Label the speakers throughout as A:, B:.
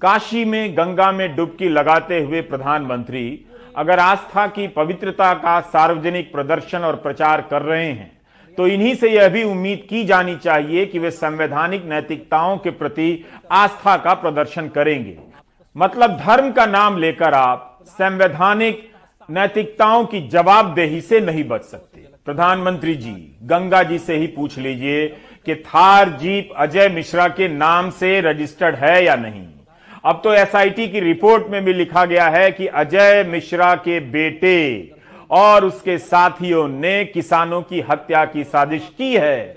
A: काशी में गंगा में डुबकी लगाते हुए प्रधानमंत्री अगर आस्था की पवित्रता का सार्वजनिक प्रदर्शन और प्रचार कर रहे हैं तो इन्हीं से यह भी उम्मीद की जानी चाहिए कि वे संवैधानिक नैतिकताओं के प्रति आस्था का प्रदर्शन करेंगे। मतलब धर्म का नाम लेकर आप संवैधानिक नैतिकताओं की जवाबदेही से नहीं बच सकते। प्रधानमंत्री जी, गंगा जी से ही पूछ लीजिए कि थार जीप अजय मिश्रा के नाम से रजिस्टर्ड है या नहीं। अब तो एसआईटी की रिपोर्ट में भी लिखा गया है कि अजय मिश्रा के बेटे और उसके साथियों ने किसानों की हत्या की साजिश की है।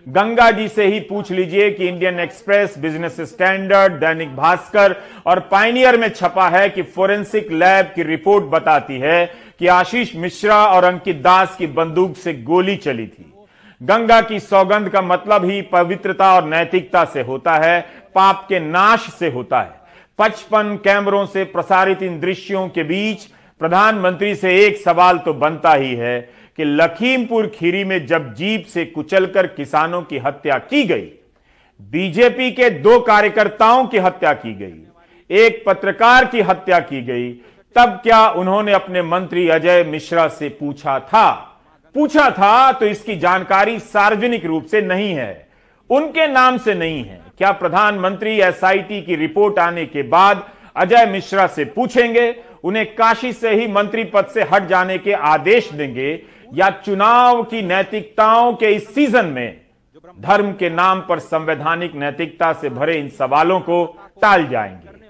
A: गंगा जी से ही पूछ लीजिए कि Indian express, business standard, Dainik Bhaskar और पायनियर में छपा है कि फोरेंसिक लैब की रिपोर्ट बताती है कि आशीष मिश्रा और अंकित दास की बंदूक से गोली चली थी। गंगा की सौगंध का मतलब ही पवित्रता और नैतिकता से होता है, पाप के नाश से होता है। 55 कैमरों से प्रसारित इन दृश्यों के बीच प्रधानमंत्री से एक सवाल तो बनता ही है कि लखीमपुर खीरी में जब जीप से कुचलकर किसानों की हत्या की गई, बीजेपी के 2 कार्यकर्ताओं की हत्या की गई, एक पत्रकार की हत्या की गई, तब क्या उन्होंने अपने मंत्री अजय मिश्रा से पूछा था? पूछा था तो इसकी जानकारी सार्वजनिक रूप से नहीं है, उनके नाम से नहीं है। क्या प्रधानमंत्री एसआईटी की रिपोर्ट आने के बाद अजय मिश्रा से पूछेंगे, उन्हें काशी से ही मंत्री पद से हट जाने के आदेश देंगे, या चुनाव की नैतिकताओं के इस सीजन में धर्म के नाम पर संवैधानिक नैतिकता से भरे इन सवालों को टाल जाएंगे?